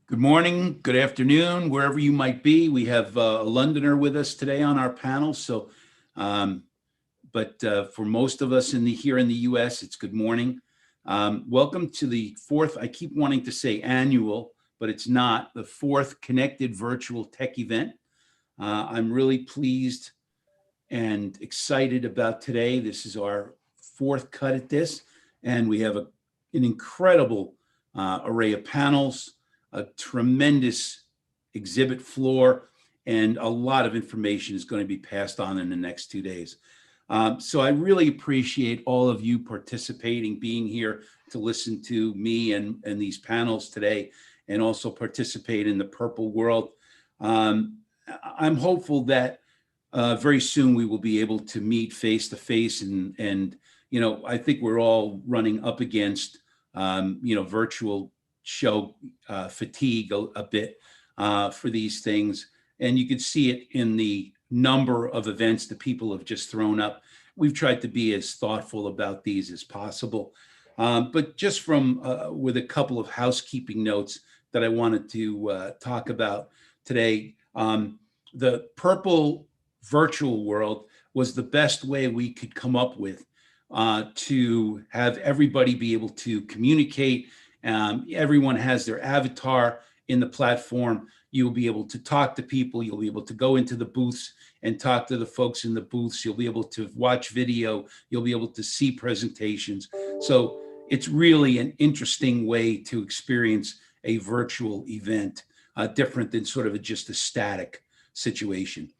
Good morning, good afternoon, wherever you might be. We have a Londoner with us today on our panel. Um, but for most of us here in the U.S., it's good morning. Welcome to the fourth. I keep wanting to say annual, but it's not the fourth Connected Virtual Tech Event. I'm really pleased and excited about today. This is our fourth cut at this, and we have an incredible array of panels, a tremendous exhibit floor, and a lot of information is going to be passed on in the next 2 days. So I really appreciate all of you participating, being here to listen to me and these panels today, and also participate in the Purple World. I'm hopeful that very soon we will be able to meet face to face, and I think we're all running up against virtual show fatigue a bit for these things, and you can see it in the number of events that people have just thrown up. We've tried to be as thoughtful about these as possible, but just from with a couple of housekeeping notes that I wanted to talk about today. The Purple virtual world was the best way we could come up with to have everybody be able to communicate. Everyone has their avatar in the platform. You'll be able to talk to people. You'll be able to go into the booths and talk to the folks in the booths. You'll be able to watch video. You'll be able to see presentations. So it's really an interesting way to experience a virtual event, different than sort of just a static situation.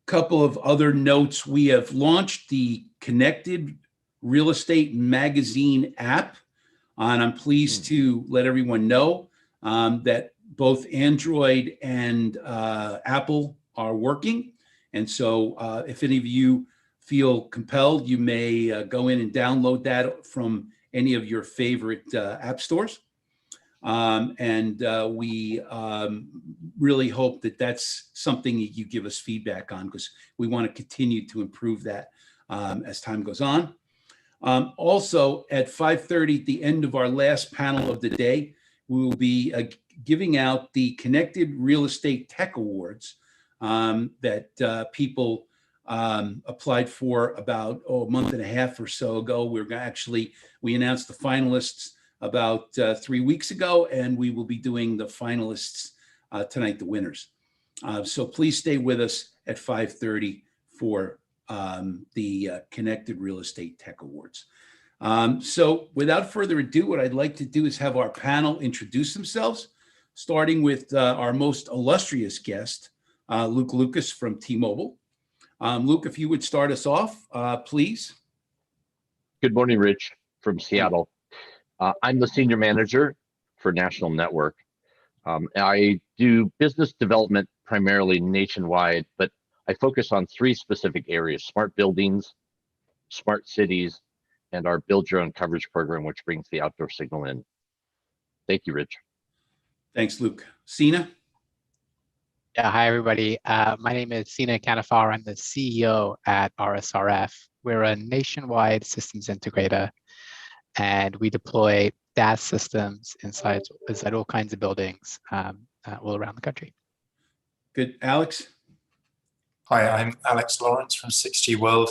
Couple of other notes. We have launched the Connected Real Estate Magazine app, and I'm pleased to let everyone know that both Android and Apple are working. And so if any of you feel compelled, you may go in and download that from any of your favorite app stores. We really hope that that's something that you give us feedback on, because we want to continue to improve that as time goes on. Also, at 5:30, at the end of our last panel of the day, we will be giving out the Connected Real Estate Tech Awards that people applied for about a month and a half or so ago. We announced the finalists about 3 weeks ago, and we will be doing the finalists tonight, the winners. So please stay with us at 5:30 for the Connected Real Estate Tech Awards. So without further ado, what I'd like to do is have our panel introduce themselves, starting with our most illustrious guest, Luke Lucas from T-Mobile. Luke, if you would start us off, please. Good morning, Rich from Seattle. I'm the senior manager for National Network. I do business development primarily nationwide, but I focus on three specific areas: smart buildings, smart cities, and our Build Your Own Coverage program, which brings the outdoor signal in. Thank you, Rich. Thanks, Luke. Sina? Yeah, hi, everybody. My name is Sina Kanafar. I'm the CEO at RSRF. We're a nationwide systems integrator, and we deploy DAS systems inside all kinds of buildings all around the country. Good. Alex? Hi, I'm Alex Lawrence from 6G World.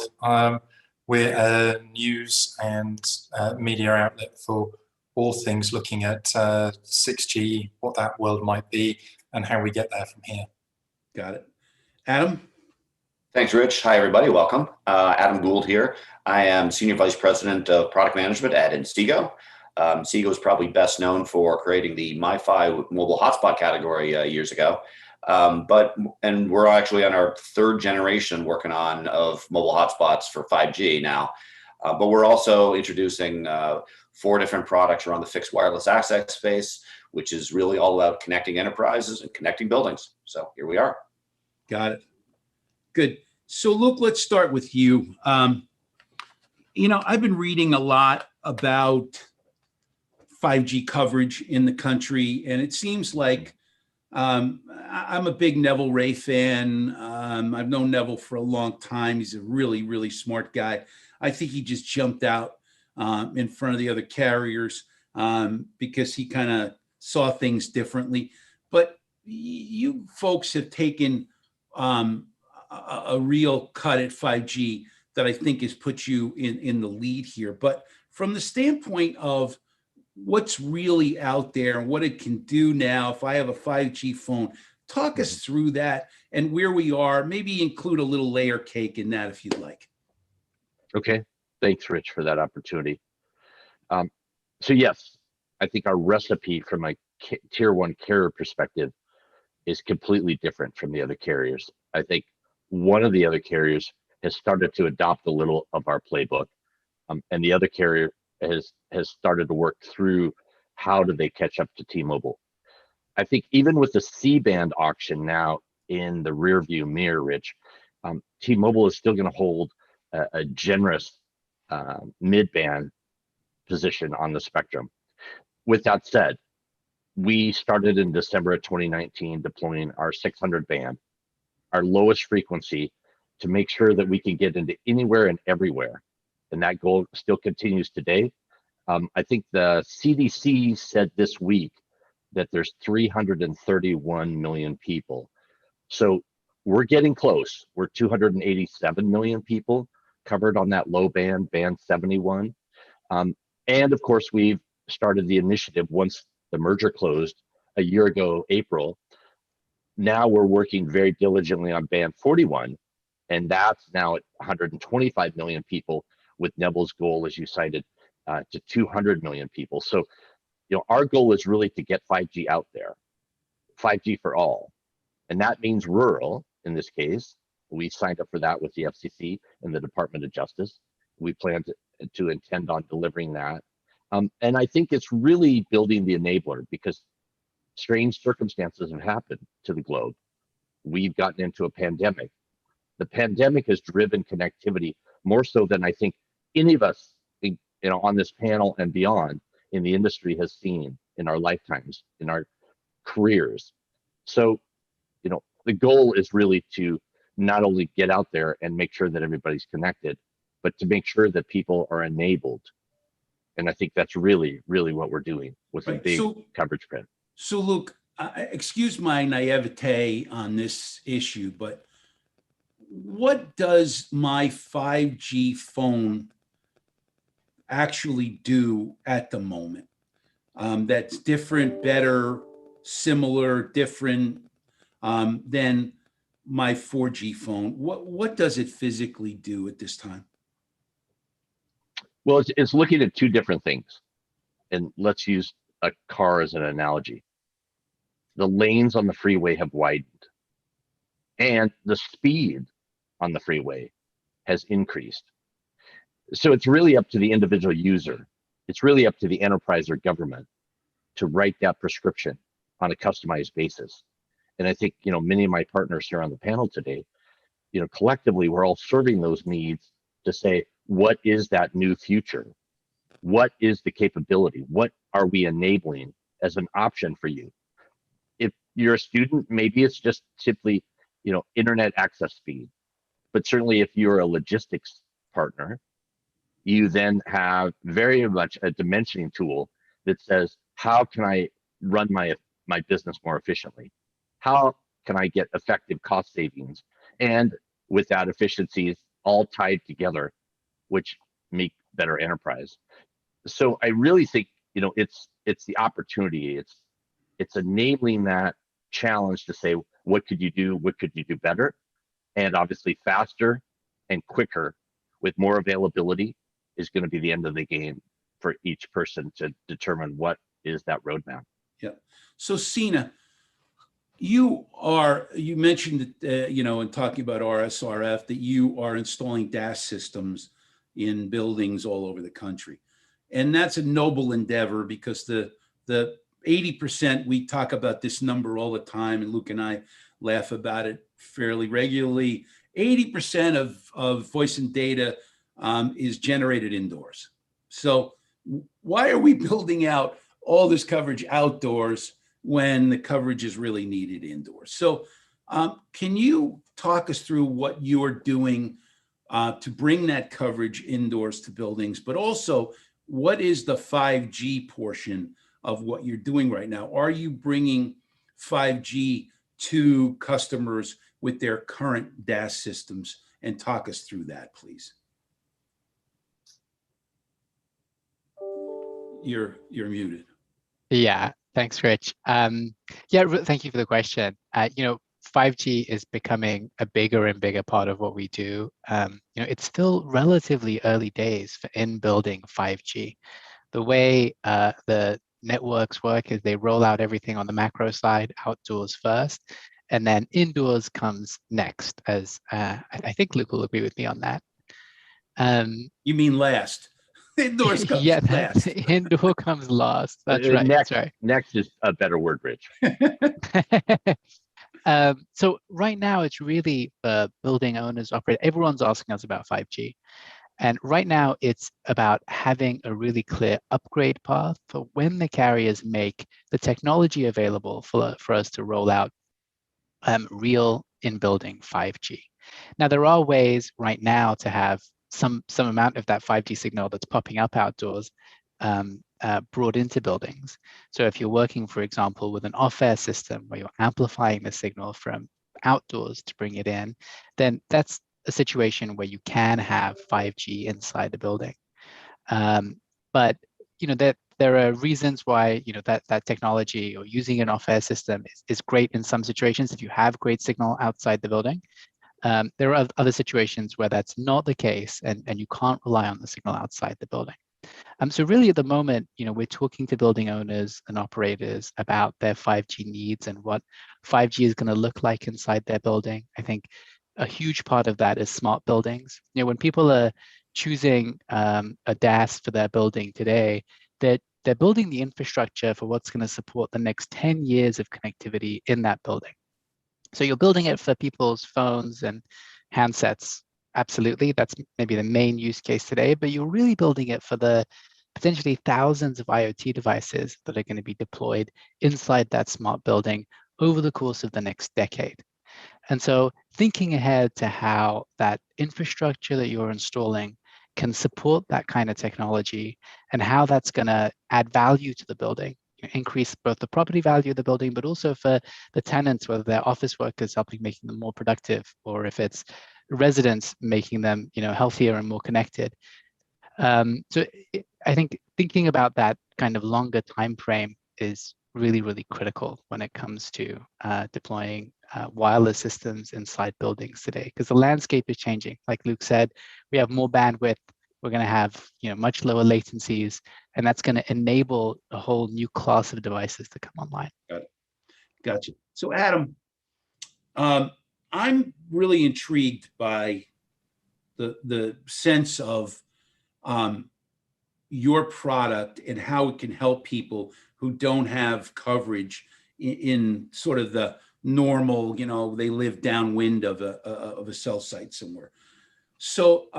We're a news and media outlet for all things looking at 6G, what that world might be, and how we get there from here. Got it. Adam? Thanks, Rich. Hi, everybody. Welcome. Adam Gould here. I am Senior Vice President of Product Management at Inseego. Inseego is probably best known for creating the MiFi mobile hotspot category years ago. And we're actually on our third generation working on of mobile hotspots for 5G now. But we're also introducing 4 different products around the fixed wireless access space, which is really all about connecting enterprises and connecting buildings. So here we are. Got it. Good. So Luke, let's start with you. I've been reading a lot about 5G coverage in the country, and it seems like I'm a big Neville Ray fan. I've known Neville for a long time. He's a really, really smart guy. I think he just jumped out in front of the other carriers because he kind of saw things differently. But you folks have taken a real cut at 5G that I think has put you in the lead here. But from the standpoint of what's really out there and what it can do now, if I have a 5G phone, talk us through that and where we are. Maybe include a little layer cake in that if you'd like. Okay, thanks, Rich, for that opportunity. So yes, I think our recipe from a tier one carrier perspective is completely different from the other carriers. I think one of the other carriers has started to adopt a little of our playbook, and the other carrier has started to work through how do they catch up to T-Mobile. I think even with the C-band auction now in the rear view mirror, Rich, T-Mobile is still going to hold a generous mid-band position on the spectrum. With that said, we started in December of 2019 deploying our 600 band, our lowest frequency, to make sure that we can get into anywhere and everywhere. And that goal still continues today. I think the CDC said this week that there's 331 million people. So we're getting close. We're 287 million people covered on that low band, band 71. And of course, we've started the initiative once the merger closed a year ago, April. Now we're working very diligently on band 41, and that's now at 125 million people, with Neville's goal, as you cited, to 200 million people. So, our goal is really to get 5G out there, 5G for all. And that means rural, in this case. We signed up for that with the FCC and the Department of Justice. We plan to intend on delivering that. And I think it's really building the enabler, because strange circumstances have happened to the globe. We've gotten into a pandemic. The pandemic has driven connectivity more so than I think any of us, on this panel and beyond in the industry has seen in our lifetimes, in our careers. So, the goal is really to not only get out there and make sure that everybody's connected, but to make sure that people are enabled. And I think that's really, really what we're doing with a big coverage print. So Luke, excuse my naivete on this issue, but what does my 5G phone actually do at the moment? That's different, better, similar, different than my 4G phone. What does it physically do at this time? Well, it's looking at two different things. And let's use a car as an analogy. The lanes on the freeway have widened, and the speed on the freeway has increased. So it's really up to the individual user. It's really up to the enterprise or government to write that prescription on a customized basis. And I think, many of my partners here on the panel today, collectively, we're all serving those needs to say, what is that new future? What is the capability? What are we enabling as an option for you? If you're a student, maybe it's just simply, internet access speed. But certainly if you're a logistics partner, you then have very much a dimensioning tool that says, how can I run my business more efficiently? How can I get effective cost savings? And with that, efficiencies all tied together, which make better enterprise. So I really think, it's the opportunity. It's enabling that challenge to say, what could you do? What could you do better? And obviously faster and quicker with more availability is going to be the end of the game for each person to determine what is that roadmap. Yeah. So Sina, you mentioned that, in talking about RSRF, that you are installing DAS systems in buildings all over the country. And that's a noble endeavor, because the 80%, we talk about this number all the time, and Luke and I laugh about it fairly regularly. 80% of voice and data is generated indoors. So why are we building out all this coverage outdoors when the coverage is really needed indoors? So can you talk us through what you're doing to bring that coverage indoors to buildings, but also what is the 5G portion of what you're doing right now. Are you bringing 5G to customers with their current DAS systems? And talk us through that, please. You're muted. Yeah, thanks, Rich. Thank you for the question. 5G is becoming a bigger and bigger part of what we do. It's still relatively early days for in-building 5G. The way the networks work is they roll out everything on the macro side, outdoors first, and then indoors comes next, as I think Luke will agree with me on that. You mean last? Indoors comes last. Indoor comes last. That's right. Next, that's right. Next is a better word, Rich. So right now it's really building owners, operators. Everyone's asking us about 5G. And right now it's about having a really clear upgrade path for when the carriers make the technology available for us to roll out real in-building 5G. Now, there are ways right now to have some amount of that 5G signal that's popping up outdoors brought into buildings. So if you're working, for example, with an off-air system where you're amplifying the signal from outdoors to bring it in, then that's a situation where you can have 5G inside the building. But there are reasons why that technology or using an off-air system is great in some situations if you have great signal outside the building. There are other situations where that's not the case and you can't rely on the signal outside the building. So really at the moment, we're talking to building owners and operators about their 5G needs and what 5G is going to look like inside their building. I think a huge part of that is smart buildings. When people are choosing a DAS for their building today, they're building the infrastructure for what's going to support the next 10 years of connectivity in that building. So you're building it for people's phones and handsets. Absolutely, that's maybe the main use case today, but you're really building it for the potentially thousands of IoT devices that are going to be deployed inside that smart building over the course of the next decade. And so thinking ahead to how that infrastructure that you're installing can support that kind of technology and how that's going to add value to the building, increase both the property value of the building, but also for the tenants, whether they're office workers helping making them more productive, or if it's residents making them healthier and more connected. So I think thinking about that kind of longer time frame is really, really critical when it comes to deploying wireless systems inside buildings today, because the landscape is changing. Like Luke said, we have more bandwidth. We're going to have much lower latencies, and that's going to enable a whole new class of devices to come online. Gotcha. So Adam, I'm really intrigued by the sense of your product and how it can help people who don't have coverage in sort of the normal, they live downwind of a cell site somewhere. So,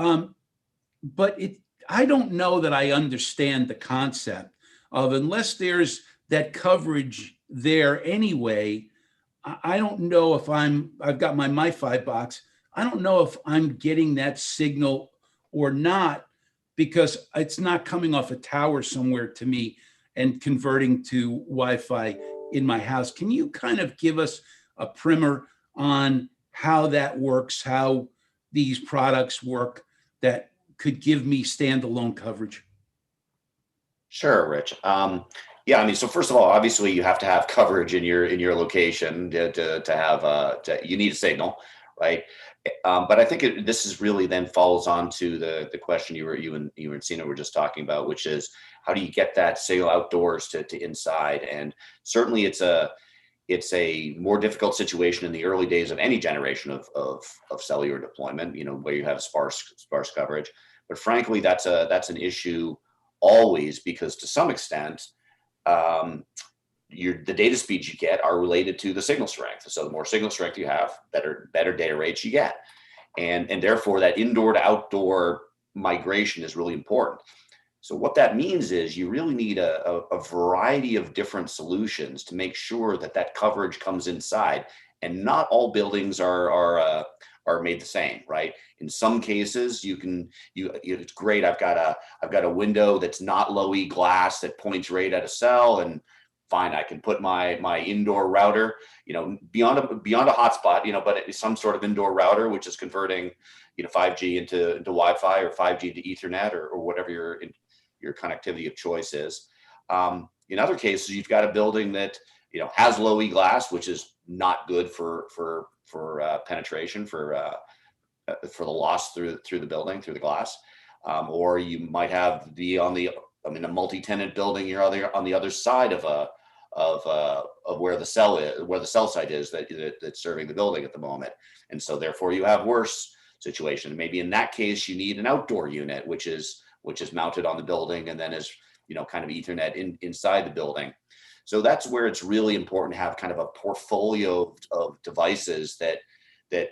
but I don't know that I understand the concept of, unless there's that coverage there anyway, I don't know if I've got my MiFi box. I don't know if I'm getting that signal or not, because it's not coming off a tower somewhere to me and converting to Wi-Fi in my house. Can you kind of give us a primer on how that works, how these products work that could give me standalone coverage? Sure, Rich. Yeah, I mean, so first of all, obviously you have to have coverage in your location to have you need a signal, right? But I think this is really then follows on to the question you and Sina were just talking about, which is how do you get that signal outdoors to inside? And certainly it's a more difficult situation in the early days of any generation of cellular deployment, where you have sparse coverage. But frankly, that's an issue always, because to some extent, the data speeds you get are related to the signal strength. So the more signal strength you have, better data rates you get. And therefore that indoor to outdoor migration is really important. So what that means is you really need a variety of different solutions to make sure that coverage comes inside. And not all buildings are are made the same, right? In some cases, it's great. I've got a window that's not low E glass that points right at a cell, and fine, I can put my indoor router, beyond a hotspot, but it's some sort of indoor router which is converting, 5G into Wi-Fi or 5G to Ethernet or whatever your connectivity of choice is. In other cases, you've got a building that has low E glass, which is not good for penetration, for the loss through the building, through the glass. Or you might have a multi-tenant building. You're on the other side of where the cell site is that's serving the building at the moment, and so therefore you have worse situation. Maybe in that case you need an outdoor unit, which is mounted on the building and then is kind of Ethernet inside the building. So that's where it's really important to have kind of a portfolio of devices that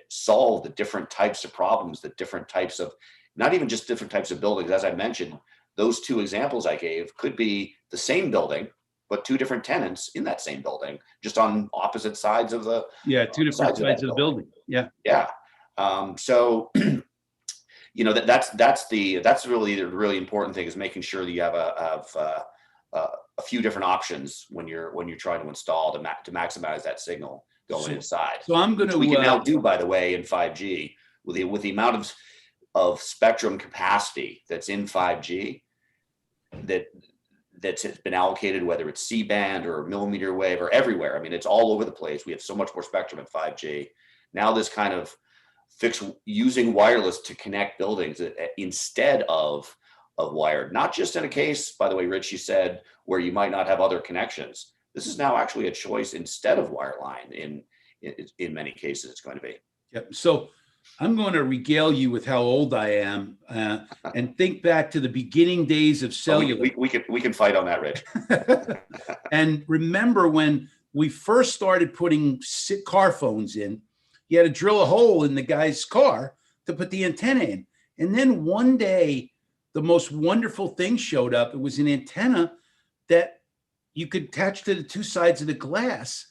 solve the different types of problems, the different types of, not even just different types of buildings. As I mentioned, those two examples I gave could be the same building, but two different tenants in that same building, just on opposite sides of the two different sides of the building. Yeah. So that's really the really important thing, is making sure that you have a few different options when you're trying to install to maximize that signal going inside. So I'm going to, we can now do, by the way, in 5G with the amount of spectrum capacity that's in 5G that's been allocated, whether it's C-band or millimeter wave or everywhere. I mean, it's all over the place. We have so much more spectrum in 5G. Now this kind of using wireless to connect buildings instead of wired, not just in a case, by the way, Rich, you said, where you might not have other connections. This is now actually a choice instead of wireline. In many cases, it's going to be. Yep. So I'm going to regale you with how old I am and think back to the beginning days of cellular. We can fight on that, Rich. And remember when we first started putting car phones in, you had to drill a hole in the guy's car to put the antenna in. And then one day, the most wonderful thing showed up. It was an antenna that you could attach to the two sides of the glass.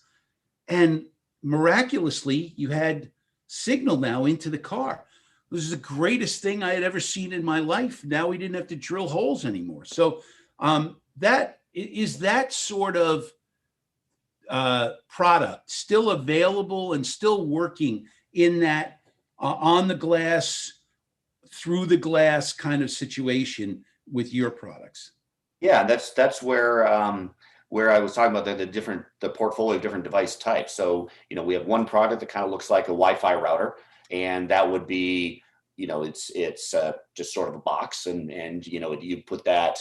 And miraculously, you had signal now into the car. It was the greatest thing I had ever seen in my life. Now we didn't have to drill holes anymore. So that sort of product still available and still working in that on the glass, through the glass kind of situation with your products? Yeah, that's where I was talking about the portfolio of different device types. So, we have one product that kind of looks like a Wi-Fi router, and that would be, it's just sort of a box, and you put that,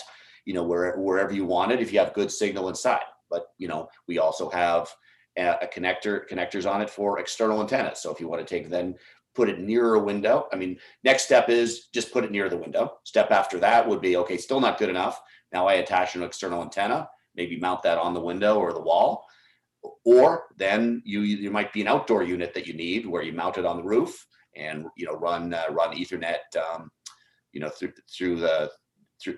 wherever you want it if you have good signal inside. But, we also have connectors on it for external antennas. So if you want to put it near a window, next step is just put it near the window. Step after that would be, okay, still not good enough. Now I attach an external antenna, maybe mount that on the window or the wall. Or then you might be an outdoor unit that you need, where you mount it on the roof and run Ethernet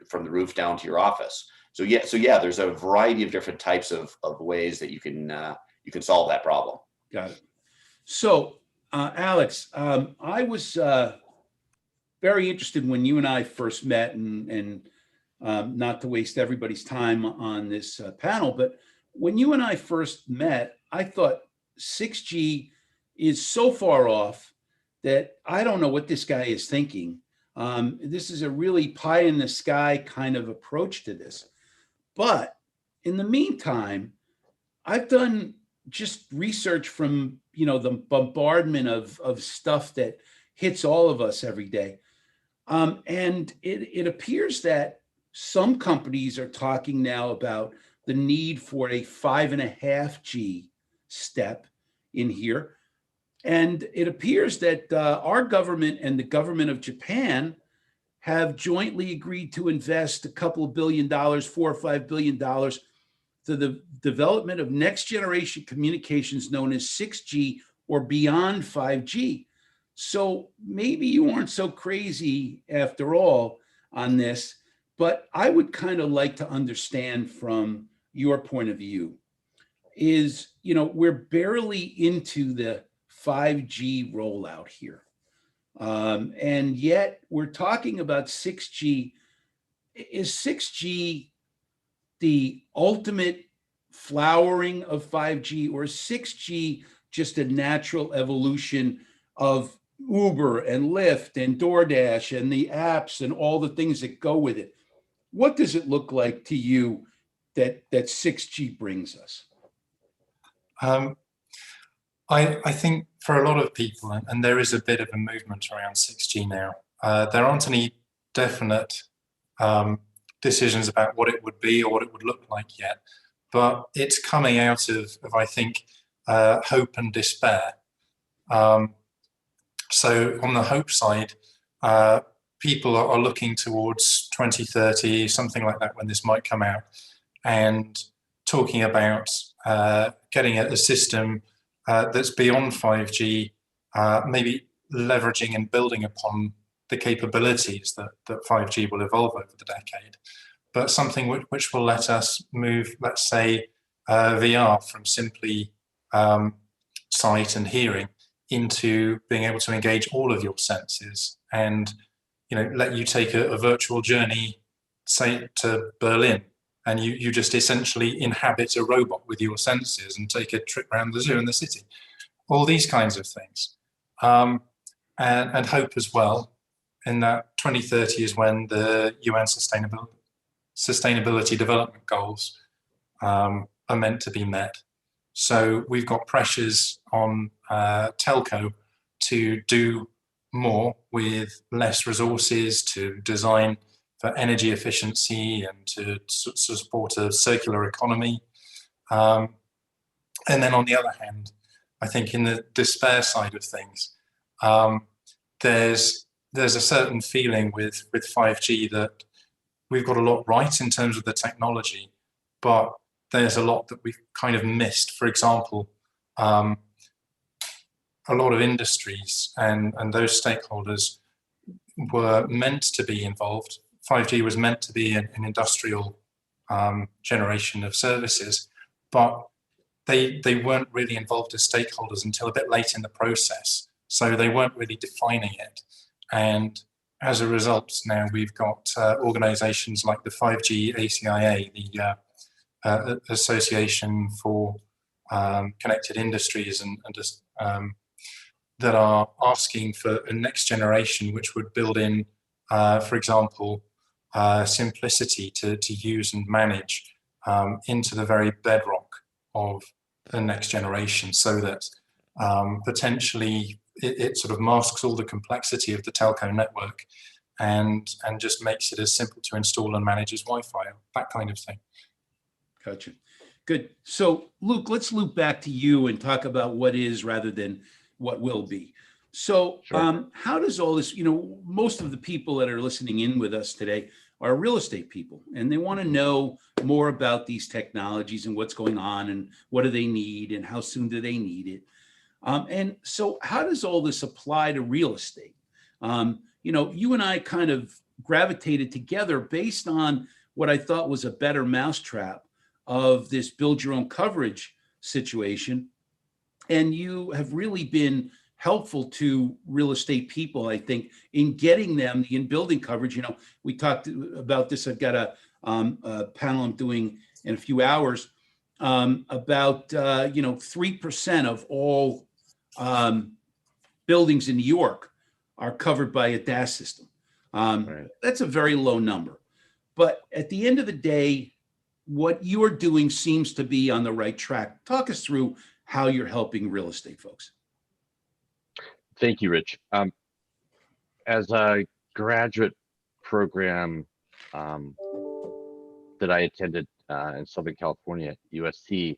from the roof down to your office. So there's a variety of different types of ways that you can solve that problem. Got it. So Alex, I was very interested when you and I first met, and not to waste everybody's time on this panel, but when you and I first met, I thought 6G is so far off that I don't know what this guy is thinking. This is a really pie in the sky kind of approach to this. But in the meantime, I've done just research from, the bombardment of stuff that hits all of us every day. And it appears that some companies are talking now about the need for a 5.5G step in here. And it appears that our government and the government of Japan have jointly agreed to invest a couple of $4 or $5 billion to the development of next generation communications known as 6G or beyond 5G. So maybe you aren't so crazy after all on this, but I would kind of like to understand from your point of view is, we're barely into the 5G rollout here. And yet we're talking about 6G. Is 6G the ultimate flowering of 5G, or is 6G just a natural evolution of Uber and Lyft and DoorDash and the apps and all the things that go with it? What does it look like to you that 6G brings us? Um, I think for a lot of people, and there is a bit of a movement around 6G now, there aren't any definite decisions about what it would be or what it would look like yet, but it's coming out of I think, hope and despair. So on the hope side, people are looking towards 2030, something like that, when this might come out, and talking about getting a system that's beyond 5G, maybe leveraging and building upon the capabilities that 5G will evolve over the decade, but something which will let us move, let's say, VR from simply sight and hearing into being able to engage all of your senses, and let you take a virtual journey, say, to Berlin, and you just essentially inhabit a robot with your senses and take a trip around the zoo in the city. All these kinds of things. And hope as well, in that 2030 is when the UN Sustainability Development Goals are meant to be met. So we've got pressures on telco to do more with less resources, to design for energy efficiency and to support a circular economy. And then on the other hand, I think in the despair side of things, there's a certain feeling with 5G that we've got a lot right in terms of the technology, but there's a lot that we've kind of missed. For example, a lot of industries and those stakeholders were meant to be involved. 5G was meant to be an industrial generation of services, but they weren't really involved as stakeholders until a bit late in the process. So they weren't really defining it. And as a result, now we've got organizations like the 5G ACIA, the Association for Connected Industries, and that are asking for a next generation which would build in, for example, simplicity to use and manage into the very bedrock of the next generation, so that potentially it sort of masks all the complexity of the telco network and just makes it as simple to install and manage as Wi-Fi, that kind of thing. Gotcha. Good. So Luke, let's loop back to you and talk about what is rather than what will be. So Sure. how does all this, most of the people that are listening in with us today are real estate people, and they want to know more about these technologies and what's going on and what do they need and how soon do they need it. And so how does all this apply to real estate? You and I kind of gravitated together based on what I thought was a better mousetrap of this build your own coverage situation. And you have really been helpful to real estate people, I think, in getting them in building coverage. We talked about this. I've got a panel I'm doing in a few hours about 3% of all buildings in New York are covered by a DAS system. Right. That's a very low number. But at the end of the day, what you're doing seems to be on the right track. Talk us through how you're helping real estate folks. Thank you, Rich. As a graduate program that I attended in Southern California at USC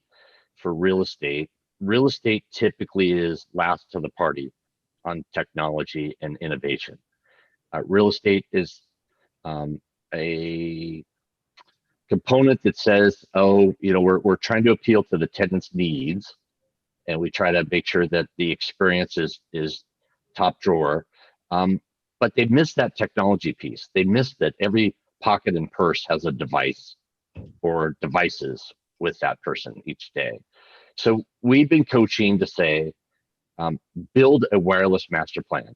for real estate typically is last to the party on technology and innovation. Real estate is a component that says, we're trying to appeal to the tenant's needs, and we try to make sure that the experience is top drawer. But they miss that technology piece. They miss that every pocket and purse has a device or devices with that person each day. So we've been coaching to say, build a wireless master plan.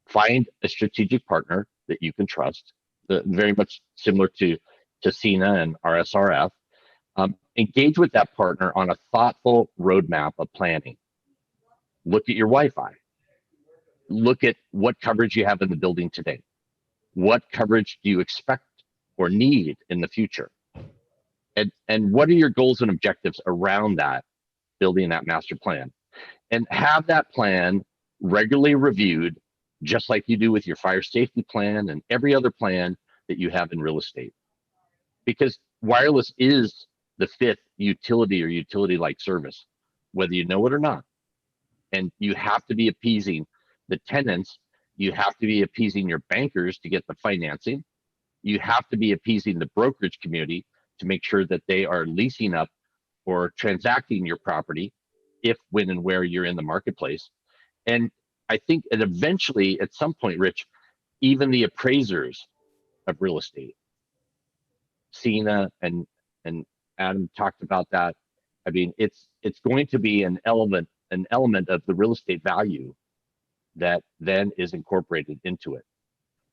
Find a strategic partner that you can trust, very much similar to CINA and RSRF. Engage with that partner on a thoughtful roadmap of planning. Look at your Wi-Fi. Look at what coverage you have in the building today. What coverage do you expect or need in the future? And what are your goals and objectives around that, building that master plan? And have that plan regularly reviewed, just like you do with your fire safety plan and every other plan that you have in real estate. Because wireless is the fifth utility or utility-like service, whether you know it or not. And you have to be appeasing the tenants. You have to be appeasing your bankers to get the financing. You have to be appeasing the brokerage community to make sure that they are leasing up or transacting your property if, when, and where you're in the marketplace. And I think that eventually, at some point, Rich, even the appraisers of real estate, CINA and Adam talked about that. I mean, it's going to be an element of the real estate value that then is incorporated into it.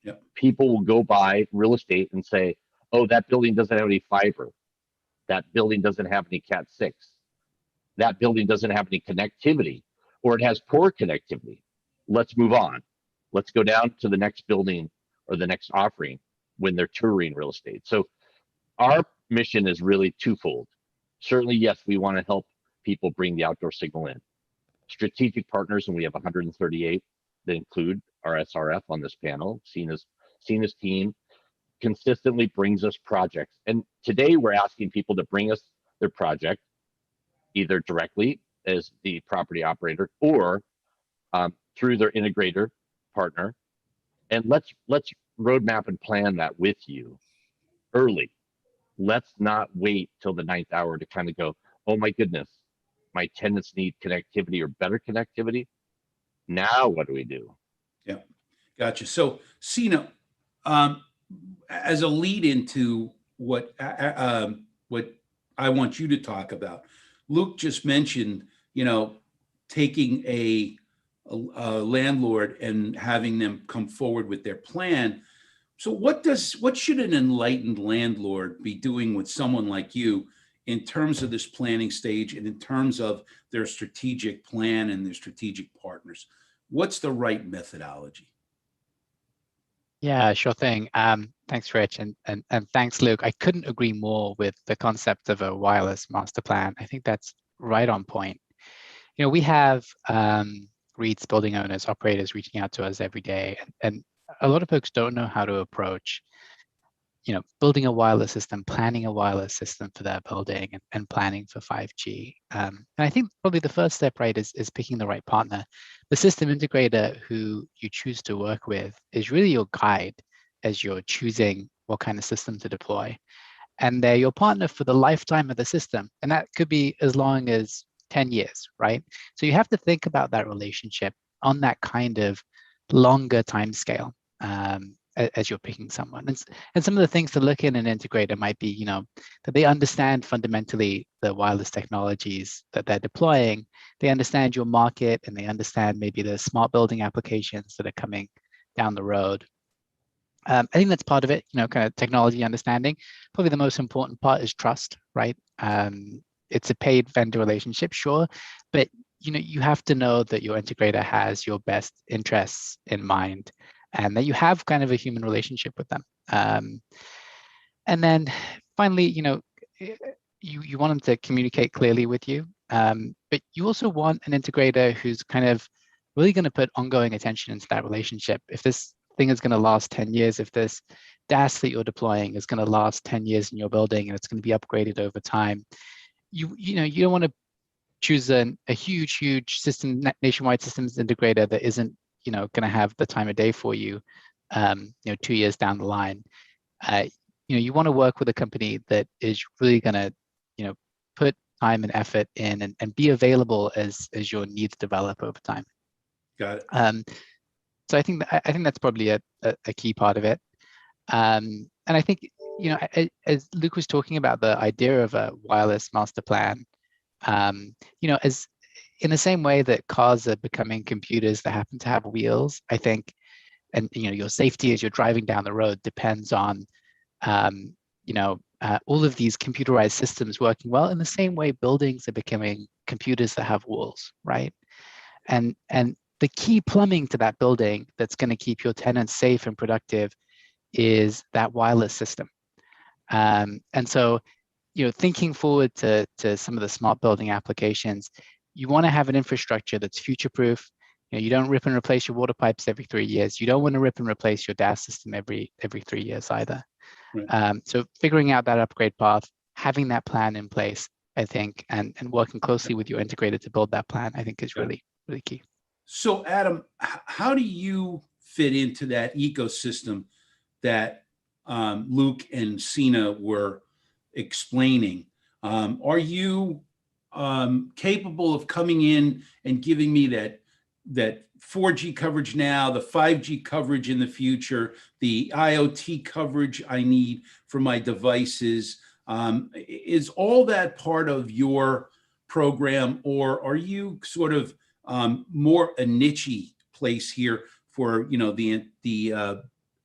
Yep. People will go buy real estate and say, oh, that building doesn't have any fiber. That building doesn't have any Cat 6. That building doesn't have any connectivity, or it has poor connectivity. Let's move on. Let's go down to the next building or the next offering when they're touring real estate. So our mission is really twofold. Certainly, yes, we want to help people bring the outdoor signal in. Strategic partners, and we have 138 that include our SRF on this panel. CINA's team consistently brings us projects. And today we're asking people to bring us their project, either directly as the property operator or through their integrator partner. And let's roadmap and plan that with you early. Let's not wait till the 9th hour to kind of go, oh my goodness, my tenants need connectivity or better connectivity. Now what do we do? Yeah, gotcha. So CINA, as a lead into what I want you to talk about, Luke just mentioned, taking a landlord and having them come forward with their plan. So what should an enlightened landlord be doing with someone like you in terms of this planning stage and in terms of their strategic plan and their strategic partners? What's the right methodology? Yeah, sure thing. Thanks, Rich, and thanks, Luke. I couldn't agree more with the concept of a wireless master plan. I think that's right on point. We have REITs, building owners, operators reaching out to us every day, and a lot of folks don't know how to approach, building a wireless system, planning a wireless system for their building, and planning for 5G. And I think probably the first step, right, is picking the right partner. The system integrator who you choose to work with is really your guide as you're choosing what kind of system to deploy. And they're your partner for the lifetime of the system. And that could be as long as 10 years, right? So you have to think about that relationship on that kind of longer time scale as you're picking someone. And some of the things to look in an integrator might be, that they understand fundamentally the wireless technologies that they're deploying. They understand your market, and they understand maybe the smart building applications that are coming down the road. I think that's part of it, kind of technology understanding. Probably the most important part is trust, right? It's a paid vendor relationship, sure, but you have to know that your integrator has your best interests in mind, and that you have kind of a human relationship with them. And then finally, you want them to communicate clearly with you, but you also want an integrator who's kind of really going to put ongoing attention into that relationship. If this thing is going to last 10 years, if this DAS that you're deploying is going to last 10 years in your building and it's going to be upgraded over time, you don't want to choose a huge system, nationwide systems integrator that isn't going to have the time of day for you 2 years down the line. You want to work with a company that is really going to put time and effort in and be available as your needs develop over time. Got it. So I think that's probably a key part of it. And I think as Luke was talking about the idea of a wireless master plan, as in the same way that cars are becoming computers that happen to have wheels, I think and your safety as you're driving down the road depends on all of these computerized systems working well. In the same way, buildings are becoming computers that have walls, right? And the key plumbing to that building that's going to keep your tenants safe and productive is that wireless system. And so, thinking forward to some of the smart building applications, you want to have an infrastructure that's future-proof. You don't rip and replace your water pipes every 3 years. You don't want to rip and replace your DAS system every 3 years either. Right. So figuring out that upgrade path, having that plan in place, I think, and working closely with your integrator to build that plan, I think is really, really key. So Adam, how do you fit into that ecosystem that Luke and Sina were explaining? Are you capable of coming in and giving me that 4G coverage now, the 5G coverage in the future, the IoT coverage I need for my devices? Is all that part of your program, or are you sort of more a niche place here for the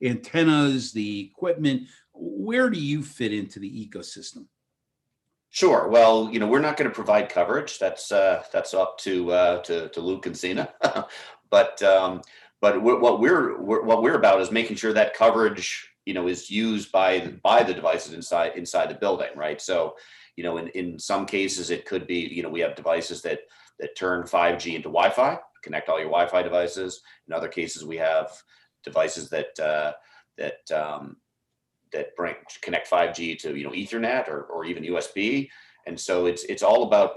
antennas, the equipment? Where do you fit into the ecosystem? Sure. Well, we're not going to provide coverage. That's up to Luke and Sina. But what we're about is making sure that coverage is used by the devices inside the building, right? So in some cases it could be we have devices that turn 5G into Wi-Fi, connect all your Wi-Fi devices. In other cases we have devices that connect 5G to Ethernet or even USB. And so it's all about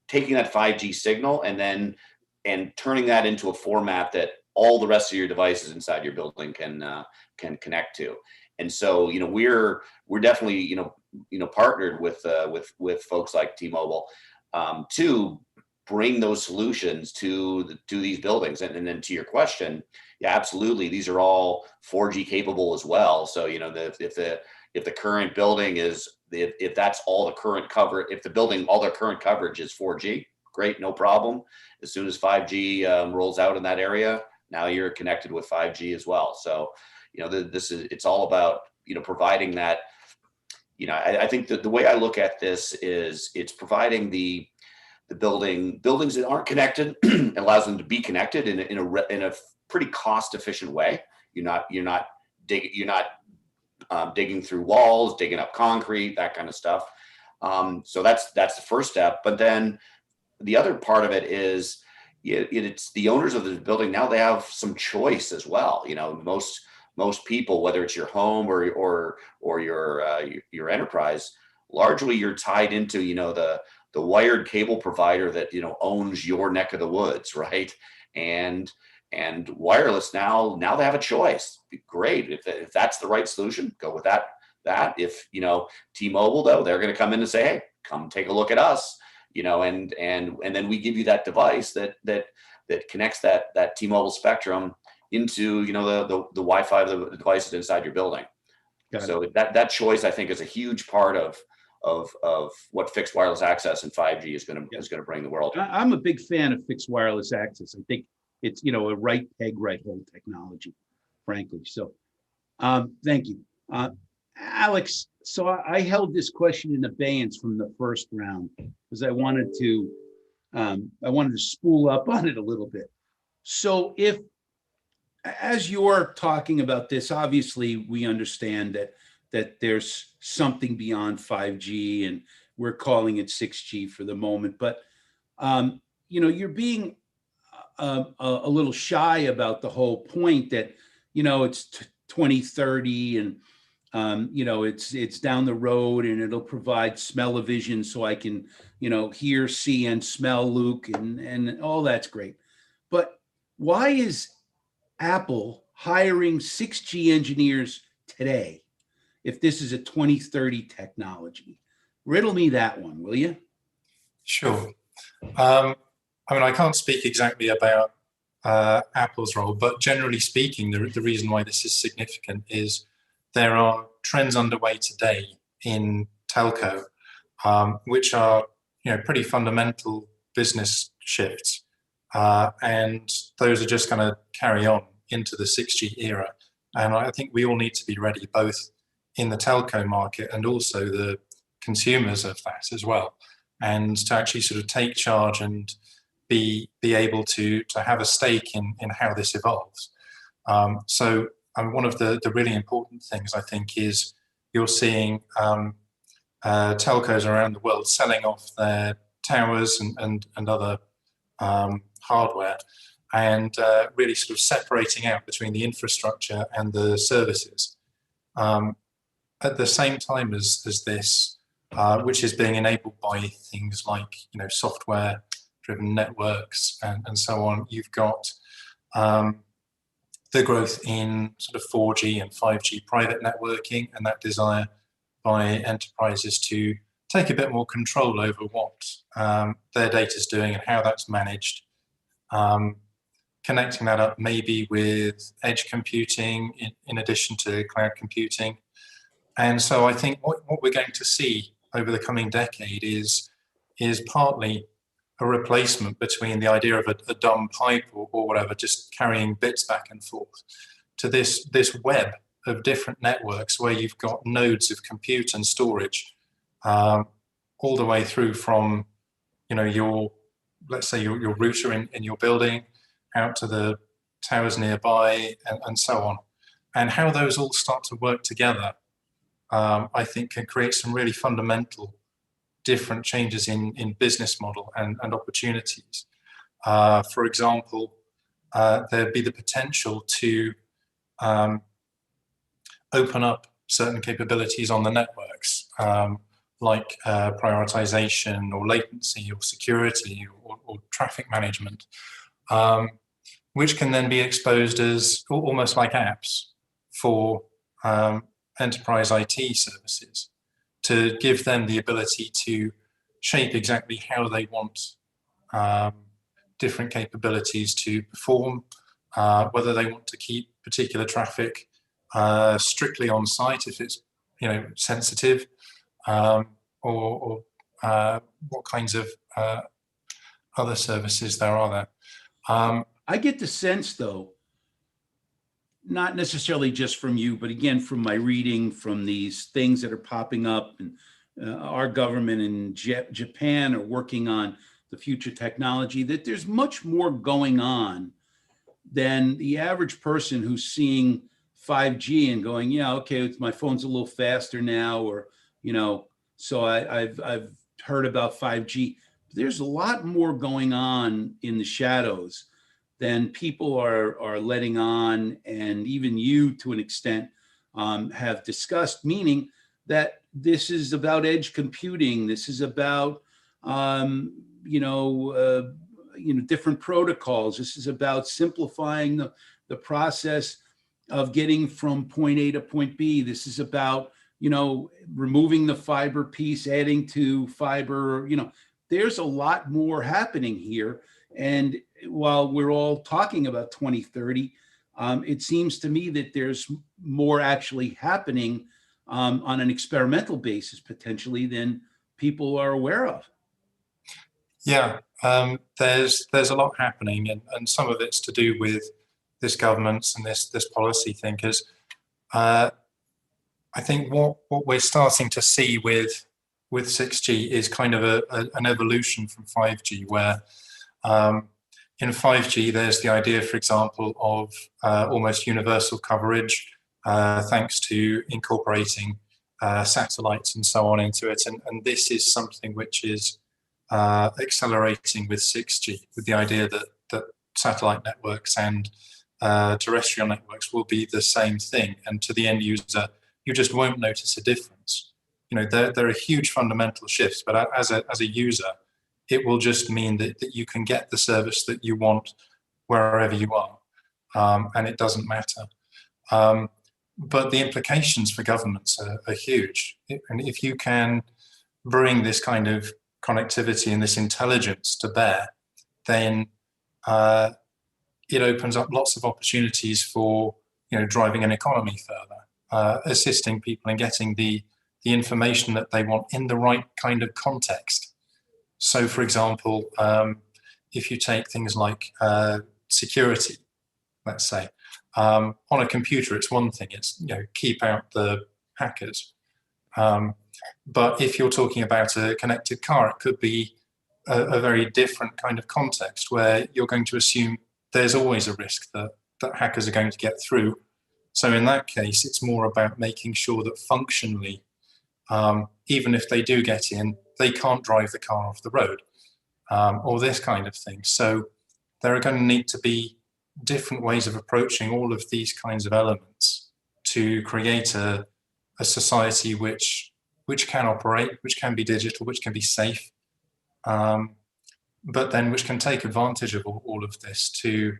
taking that 5G signal and turning that into a format that all the rest of your devices inside your building can connect to. And so we're definitely partnered with folks like T-Mobile to bring those solutions to these buildings. And then to your question, yeah, absolutely, these are all 4G capable as well. So if the current building if that's all the current cover, if the building all their current coverage is 4G, great, no problem. As soon as 5G rolls out in that area, now you're connected with 5G as well. So it's all about providing that. I think that the way I look at this is it's providing the buildings that aren't connected allows them to be connected in a pretty cost efficient way. You're not digging through walls, digging up concrete, that kind of stuff. So that's the first step. But then the other part of it is it's the owners of the building. Now they have some choice as well. Most people, whether it's your home or your enterprise, largely you're tied into the wired cable provider that owns your neck of the woods, right? And wireless now they have a choice. Great, if that's the right solution, go with that. If T-Mobile though, they're going to come in and say, hey, come take a look at us, and then we give you that device that connects that T-Mobile spectrum into the Wi-Fi of the devices inside your building. So that choice, I think, is a huge part of what fixed wireless access and 5G is going to bring the world. I'm a big fan of fixed wireless access. I think it's a right peg, right hole technology, frankly. So thank you. Alex, so I held this question in abeyance from the first round because I wanted to spool up on it a little bit. So as you're talking about this, obviously we understand that there's something beyond 5G and we're calling it 6G for the moment, but you're being a little shy about the whole point that it's 2030 and it's down the road and it'll provide smell-o-vision so I can hear, see, and smell Luke and all that's great. But why is Apple hiring 6G engineers today if this is a 2030 technology? Riddle me that one, will you? Sure. I can't speak exactly about Apple's role, but generally speaking, the reason why this is significant is there are trends underway today in telco, which are pretty fundamental business shifts, and those are just going to carry on into the 6G era. And I think we all need to be ready, both in the telco market and also the consumers of that as well, and to actually sort of take charge and be able to have a stake in how this evolves. So one of the really important things, I think, is you're seeing telcos around the world selling off their towers and other hardware, and really sort of separating out between the infrastructure and the services. At the same time as this, which is being enabled by things like software-driven networks and so on, you've got the growth in sort of 4G and 5G private networking, and that desire by enterprises to take a bit more control over what their data is doing and how that's managed. Connecting that up maybe with edge computing in addition to cloud computing. And so I think what we're going to see over the coming decade is partly a replacement between the idea of a dumb pipe or whatever, just carrying bits back and forth, to this web of different networks where you've got nodes of compute and storage, all the way through from your, let's say, your router in your building out to the towers nearby and so on. And how those all start to work together, I think, can create some really fundamental different changes in business model and opportunities. For example, there'd be the potential to open up certain capabilities on the networks, like prioritization or latency or security or traffic management, which can then be exposed as almost like apps for enterprise IT services, to give them the ability to shape exactly how they want different capabilities to perform, whether they want to keep particular traffic strictly on site if it's sensitive, or what kinds of other services there are there. I get the sense, though, not necessarily just from you, but again, from my reading, from these things that are popping up, and our government and Japan are working on the future technology, that there's much more going on than the average person who's seeing 5G and going, yeah, okay, my phone's a little faster now, or, so I've heard about 5G. There's a lot more going on in the shadows than people are letting on, and even you, to an extent, have discussed, meaning that this is about edge computing. This is about, different protocols. This is about simplifying the process of getting from point A to point B. This is about, removing the fiber piece, adding to fiber. There's a lot more happening here. And while we're all talking about 2030, it seems to me that there's more actually happening on an experimental basis, potentially, than people are aware of. Yeah, there's a lot happening, and some of it's to do with this government's and this policy thinkers. I think what we're starting to see with 6G is kind of an evolution from 5G, where in 5G there's the idea, for example, of almost universal coverage, thanks to incorporating satellites and so on into it, and this is something which is accelerating with 6G, with the idea that satellite networks and terrestrial networks will be the same thing, and to the end user, you just won't notice a difference. There are huge fundamental shifts, but as a user, it will just mean that you can get the service that you want wherever you are, and it doesn't matter. But the implications for governments are huge, and if you can bring this kind of connectivity and this intelligence to bear, then it opens up lots of opportunities for driving an economy further, assisting people in getting the information that they want in the right kind of context. So, for example, if you take things like security, let's say, On a computer, it's one thing. It's, keep out the hackers. But if you're talking about a connected car, it could be a very different kind of context where you're going to assume there's always a risk that hackers are going to get through. So in that case, it's more about making sure that functionally, even if they do get in, they can't drive the car off the road, or this kind of thing. So there are going to need to be different ways of approaching all of these kinds of elements to create a society which can operate, which can be digital, which can be safe, but then which can take advantage of all of this to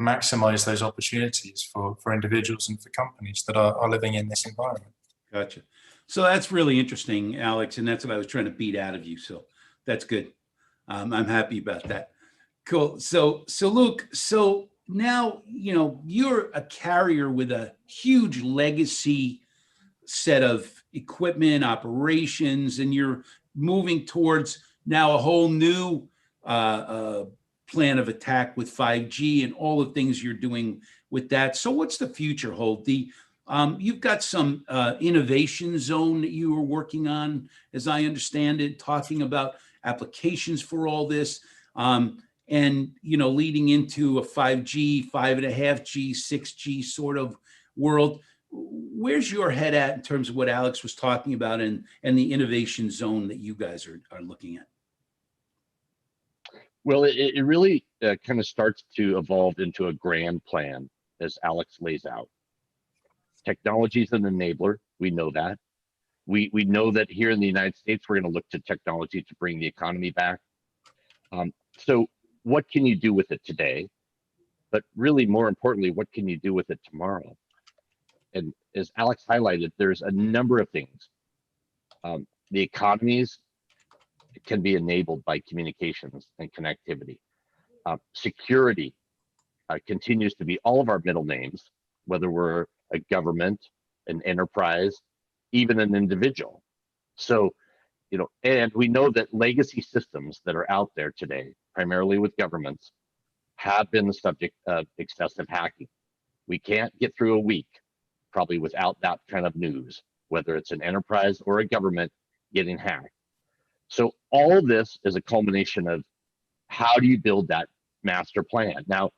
maximize those opportunities for individuals and for companies that are living in this environment. Gotcha. So that's really interesting, Alex, and that's what I was trying to beat out of you. So that's good. I'm happy about that. Cool. So Luke, so now, you're a carrier with a huge legacy set of equipment, operations, and you're moving towards now a whole new plan of attack with 5G and all the things you're doing with that. So what's the future hold? You've got some innovation zone that you were working on, as I understand it, talking about applications for all this, and leading into a 5G, 5.5G, 6G sort of world. Where's your head at in terms of what Alex was talking about and the innovation zone that you guys are looking at? Well, it really kind of starts to evolve into a grand plan, as Alex lays out. Technology is an enabler. We know that. We know that here in the United States, we're going to look to technology to bring the economy back. So what can you do with it today? But really, more importantly, what can you do with it tomorrow? And as Alex highlighted, there's a number of things. The economies can be enabled by communications and connectivity. Security continues to be all of our middle names, whether we're a government, an enterprise, even an individual. So, and we know that legacy systems that are out there today, primarily with governments, have been the subject of excessive hacking. We can't get through a week probably without that kind of news, whether it's an enterprise or a government getting hacked. So all of this is a culmination of how do you build that master plan? Now,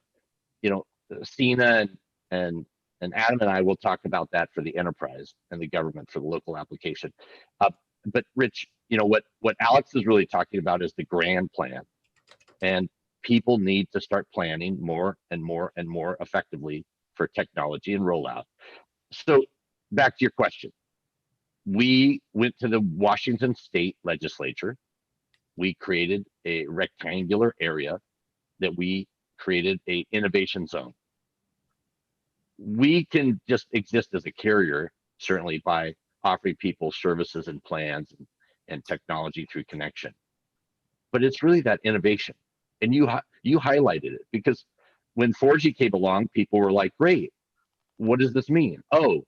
Sina and Adam and I will talk about that for the enterprise and the government for the local application. But Rich, what Alex is really talking about is the grand plan, and people need to start planning more and more and more effectively for technology and rollout. So back to your question. We went to the Washington State Legislature. We created a rectangular area that we created an innovation zone. We can just exist as a carrier, certainly by offering people services and plans and technology through connection. But it's really that innovation. And you highlighted it, because when 4G came along, people were like, great, what does this mean? Oh,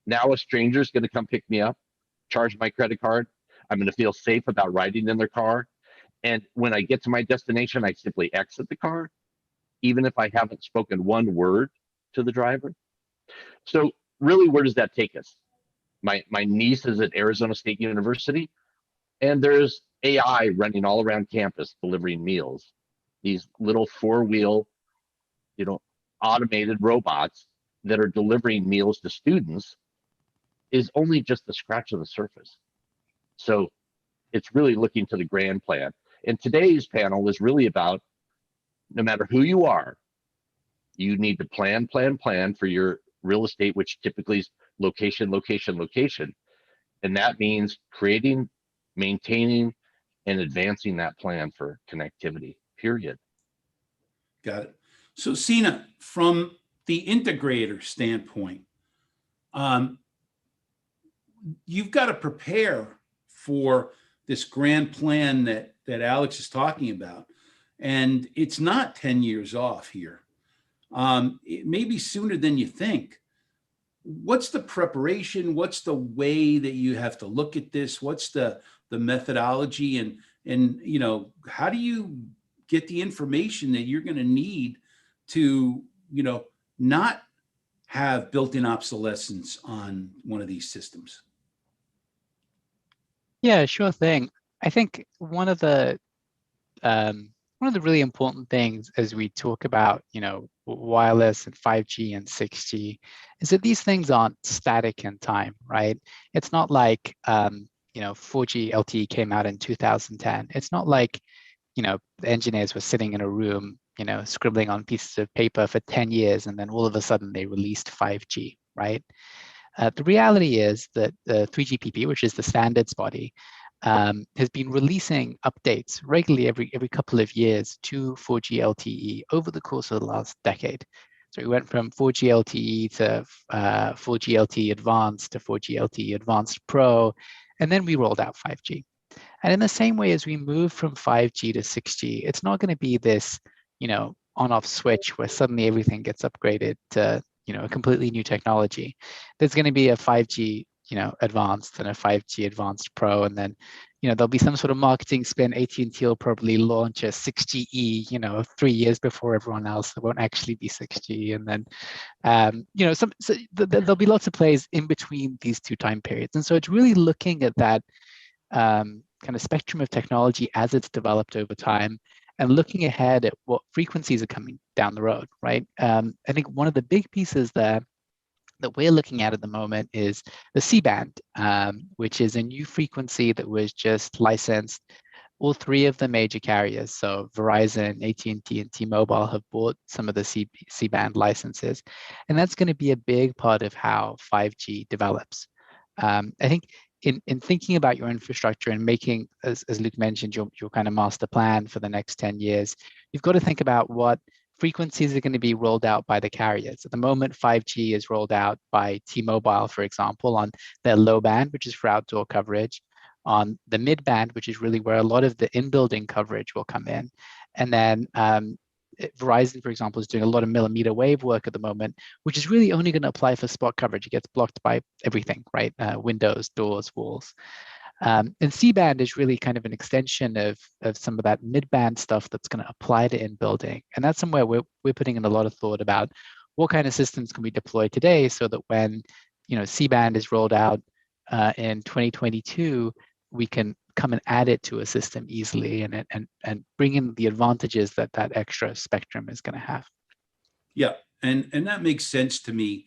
now a stranger's going to come pick me up, charge my credit card. I'm going to feel safe about riding in their car. And when I get to my destination, I simply exit the car, even if I haven't spoken one word to the driver. So really, where does that take us? My niece is at Arizona State University, and there's AI running all around campus delivering meals. These little four-wheel, automated robots that are delivering meals to students is only just the scratch of the surface. So it's really looking to the grand plan. And today's panel is really about, no matter who you are, you need to plan for your real estate, which typically is location, location, location. And that means creating, maintaining, and advancing that plan for connectivity, period. Got it. So Sina, from the integrator standpoint, you've got to prepare for this grand plan that Alex is talking about. And it's not 10 years off here. It may be sooner than you think. What's the preparation? What's the way that you have to look at this? What's the methodology? And how do you get the information that you're going to need to, not have built-in obsolescence on one of these systems? Yeah, sure thing. I think one of the really important things as we talk about, wireless and 5G and 6G is that these things aren't static in time, right? It's not like, 4G LTE came out in 2010. It's not like, the engineers were sitting in a room, scribbling on pieces of paper for 10 years, and then all of a sudden they released 5G, right? The reality is that the 3GPP, which is the standards body, has been releasing updates regularly every couple of years to 4G LTE over the course of the last decade. So we went from 4G LTE to 4G LTE Advanced to 4G LTE Advanced Pro, and then we rolled out 5G. And in the same way as we move from 5G to 6G, it's not going to be this, on-off switch where suddenly everything gets upgraded to, a completely new technology. There's going to be a 5G, advanced and a 5G advanced Pro, and then, there'll be some sort of marketing spin. AT&T will probably launch a 6GE, 3 years before everyone else. There won't actually be 6G, and then, there'll be lots of plays in between these two time periods. And so it's really looking at that kind of spectrum of technology as it's developed over time, and looking ahead at what frequencies are coming down the road, right? I think one of the big pieces there that we're looking at the moment is the C-band, which is a new frequency that was just licensed. All three of the major carriers, so Verizon, AT&T, and T-Mobile, have bought some of the C-band licenses, and that's going to be a big part of how 5G develops. I think in thinking about your infrastructure and making, as Luke mentioned, your kind of master plan for the next 10 years, you've got to think about what frequencies are going to be rolled out by the carriers. At the moment, 5G is rolled out by T-Mobile, for example, on their low band, which is for outdoor coverage, on the mid band, which is really where a lot of the in-building coverage will come in. And then Verizon, for example, is doing a lot of millimeter wave work at the moment, which is really only going to apply for spot coverage. It gets blocked by everything, right? Windows, doors, walls. And C-band is really kind of an extension of some of that mid-band stuff that's going to apply to in-building. And that's somewhere we're putting in a lot of thought about what kind of systems can we deploy today, so that when C-band is rolled out in 2022, we can come and add it to a system easily and bring in the advantages that extra spectrum is going to have. Yeah, and that makes sense to me.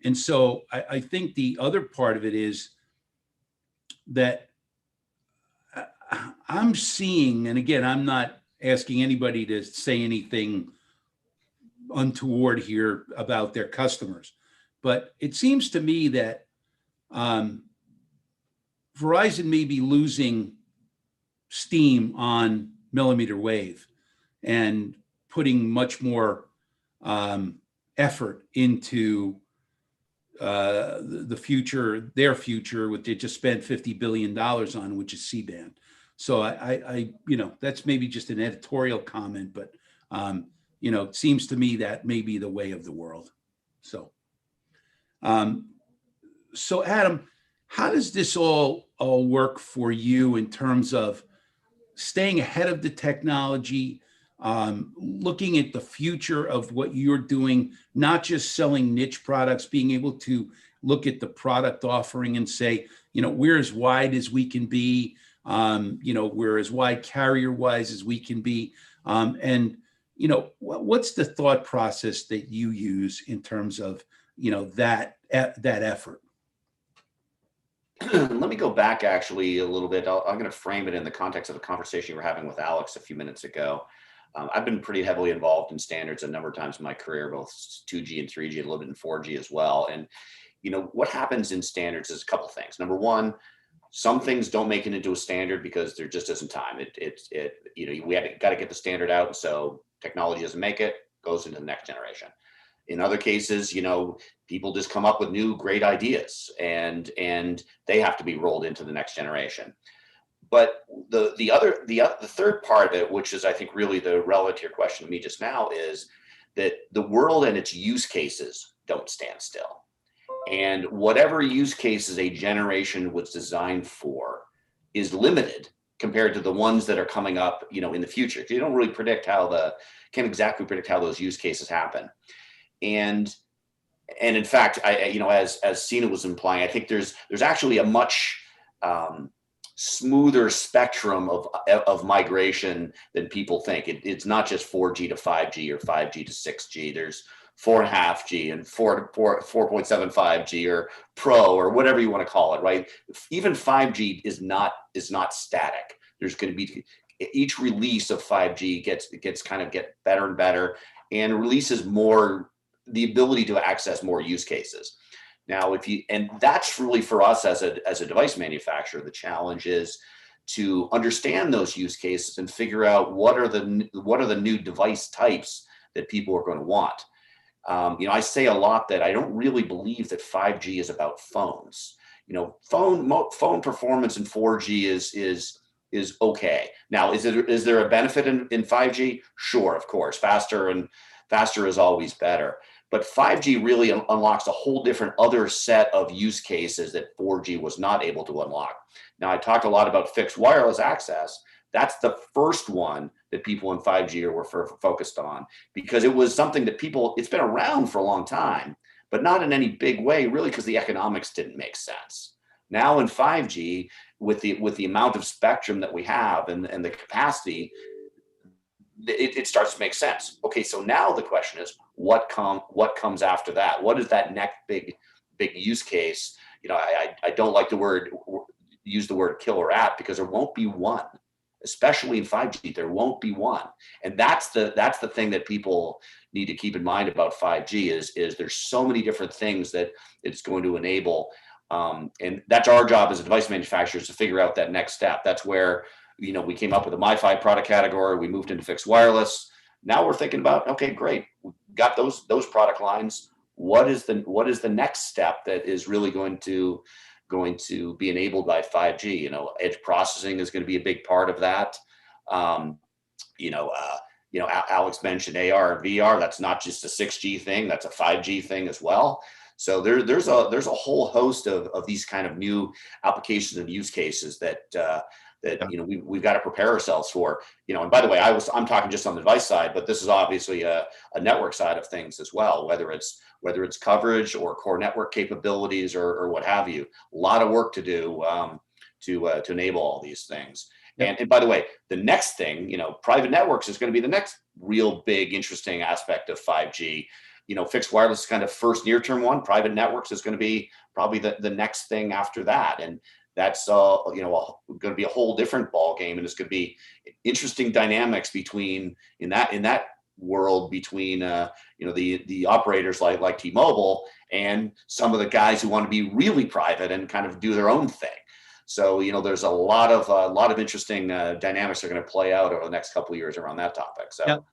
And so I think the other part of it is that I'm seeing, and again, I'm not asking anybody to say anything untoward here about their customers, but it seems to me that Verizon may be losing steam on millimeter wave and putting much more effort into the future, their future, which they just spent $50 billion on, which is C-band. So I that's maybe just an editorial comment, but it seems to me that may be the way of the world. So, so Adam, how does this all work for you in terms of staying ahead of the technology, looking at the future of what you're doing, not just selling niche products, being able to look at the product offering and say, we're as wide as we can be, we're as wide carrier-wise as we can be. And what's the thought process that you use in terms of, that effort? Let me go back actually a little bit. I'm going to frame it in the context of the conversation you were having with Alex a few minutes ago. I've been pretty heavily involved in standards a number of times in my career, both 2G and 3G, a little bit in 4G as well. And, what happens in standards is a couple of things. Number one, some things don't make it into a standard because there just isn't time. We got to get the standard out. And so technology doesn't make it, goes into the next generation. In other cases, people just come up with new great ideas and they have to be rolled into the next generation. But the third part of it, which is I think really the relevant to your question to me just now, is that the world and its use cases don't stand still. And whatever use cases a generation was designed for is limited compared to the ones that are coming up, in the future. You don't really can't exactly predict how those use cases happen. And And in fact, as Sina was implying, I think there's actually a much smoother spectrum of migration than people think. It's not just 4G to 5G or 5G to 6G. There's 4.5G and 4.75G or Pro or whatever you want to call it, right? Even 5G is not static. There's going to be each release of 5G gets better and better, and releases more the ability to access more use cases. Now, and that's really for us as a device manufacturer, the challenge is to understand those use cases and figure out what are the new device types that people are going to want. I say a lot that I don't really believe that 5G is about phones. Phone performance in 4G is okay. Now, is there a benefit in 5G? Sure, of course, faster is always better. But 5G really unlocks a whole different other set of use cases that 4G was not able to unlock. Now, I talked a lot about fixed wireless access. That's the first one that people in 5G were focused on, because it was something that it's been around for a long time, but not in any big way, really, because the economics didn't make sense. Now in 5G, with the amount of spectrum that we have and the capacity, it starts to make sense. Okay, so now the question is, what comes after that? What is that next big use case? I don't like use the word killer app, because there won't be one, especially in 5G. There won't be one, and that's the thing that people need to keep in mind about 5G is there's so many different things that it's going to enable, and that's our job as a device manufacturer, is to figure out that next step. That's where we came up with a MiFi product category. We moved into fixed wireless. Now we're thinking about, okay, great, we got those product lines. What is the next step that is really going to be enabled by 5G? Edge processing is going to be a big part of that. Alex mentioned AR and VR. That's not just a 6G thing. That's a 5G thing as well. So there's a whole host of these kind of new applications and use cases that we've got to prepare ourselves for. And by the way, I'm talking just on the device side, but this is obviously a network side of things as well, whether it's coverage or core network capabilities or what have you. A lot of work to do to enable all these things. Yep. And by the way, the next thing, private networks is going to be the next real big interesting aspect of 5G. Fixed wireless is kind of first near-term one. Private networks is going to be probably the next thing after that. And that's going to be a whole different ball game, and it's going to be interesting dynamics in that world between the operators like T-Mobile and some of the guys who want to be really private and kind of do their own thing. So there's a lot of interesting dynamics that are going to play out over the next couple of years around that topic. So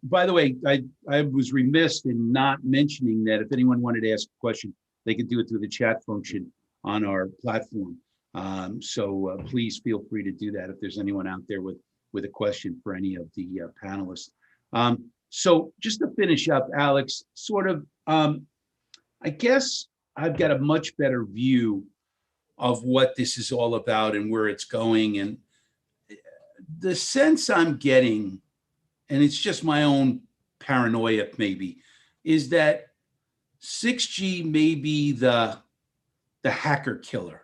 by the way, I was remiss in not mentioning that if anyone wanted to ask a question, they could do it through the chat function on our platform. So please feel free to do that if there's anyone out there with a question for any of the panelists. So just to finish up, Alex, sort of, I guess I've got a much better view of what this is all about and where it's going. And the sense I'm getting, and it's just my own paranoia maybe, is that 6G may be the hacker killer.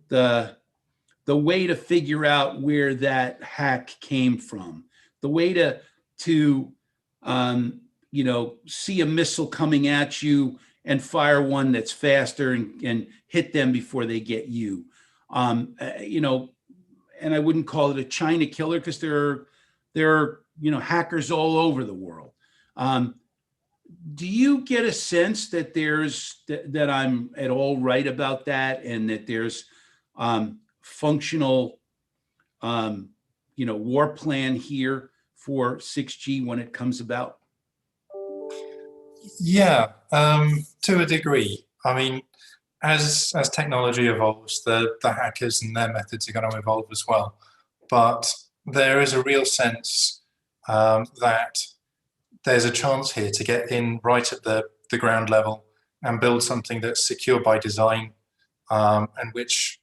The way to figure out where that hack came from, the way to see a missile coming at you and fire one that's faster and hit them before they get you. And I wouldn't call it a China killer, because there are hackers all over the world. Do you get a sense that that I'm at all right about that, and that there's functional war plan here for 6G when it comes about? Yeah, to a degree. I mean, as technology evolves, the hackers and their methods are going to evolve as well. But there is a real sense that there's a chance here to get in right at the ground level and build something that's secure by design, and which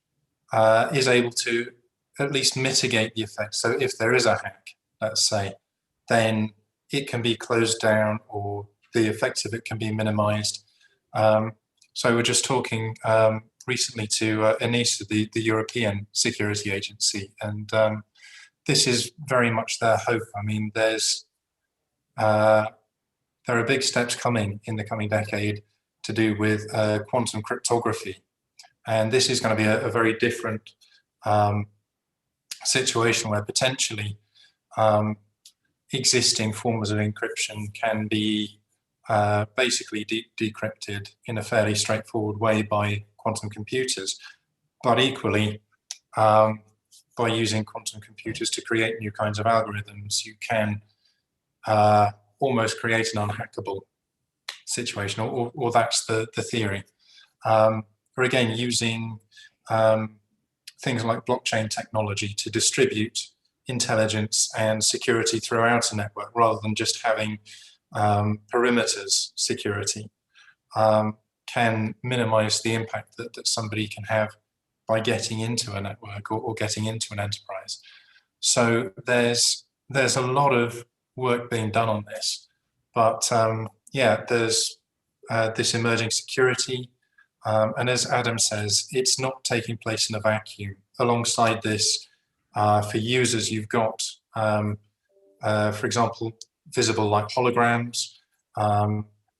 is able to at least mitigate the effect. So if there is a hack, let's say, then it can be closed down, or the effects of it can be minimized. So we're just talking recently to ENISA, the European Security Agency, and this is very much their hope. I mean, there are big steps coming in the coming decade to do with quantum cryptography, and this is going to be a very different situation where potentially existing forms of encryption can be basically decrypted in a fairly straightforward way by quantum computers, but equally by using quantum computers to create new kinds of algorithms, you can almost create an unhackable situation, or that's the theory. Or again, using things like blockchain technology to distribute intelligence and security throughout a network rather than just having perimeters security, can minimize the impact that somebody can have by getting into a network or getting into an enterprise. So there's a lot of work being done on this, but yeah, there's this emerging security, and as Adam says, it's not taking place in a vacuum. Alongside this, for users, you've got, for example, visible light holograms,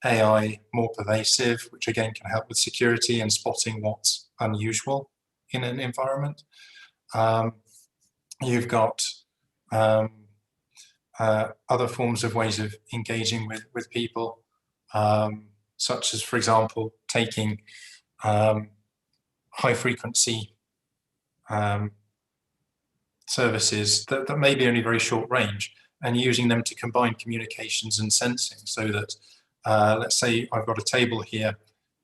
AI more pervasive, which again can help with security and spotting what's unusual in an environment. You've got other forms of ways of engaging with people, such as, for example, taking high frequency services that may be only very short range and using them to combine communications and sensing, so that let's say I've got a table here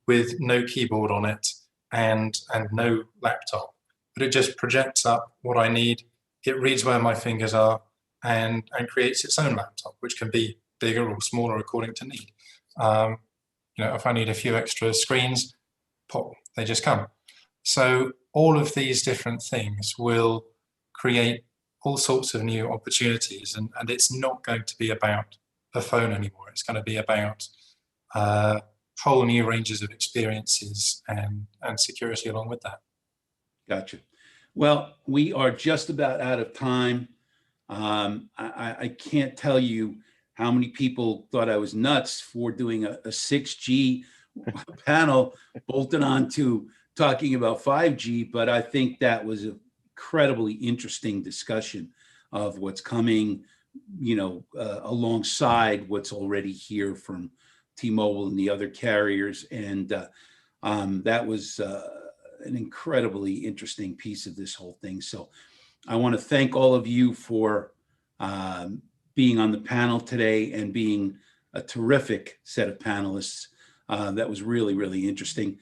with no keyboard on it and no laptop, but it just projects up what I need. It reads where my fingers are and creates its own laptop, which can be bigger or smaller according to need. You know, if I need a few extra screens, pop, they just come. So all of these different things will create all sorts of new opportunities, and it's not going to be about a phone anymore. It's going to be about whole new ranges of experiences and security along with that. Gotcha. Well, we are just about out of time. I can't tell you how many people thought I was nuts for doing a 6G panel bolted on to talking about 5G, but I think that was an incredibly interesting discussion of what's coming, you know, alongside what's already here from T-Mobile and the other carriers. And that was an incredibly interesting piece of this whole thing. So I want to thank all of you for being on the panel today and being a terrific set of panelists. That was really, really interesting.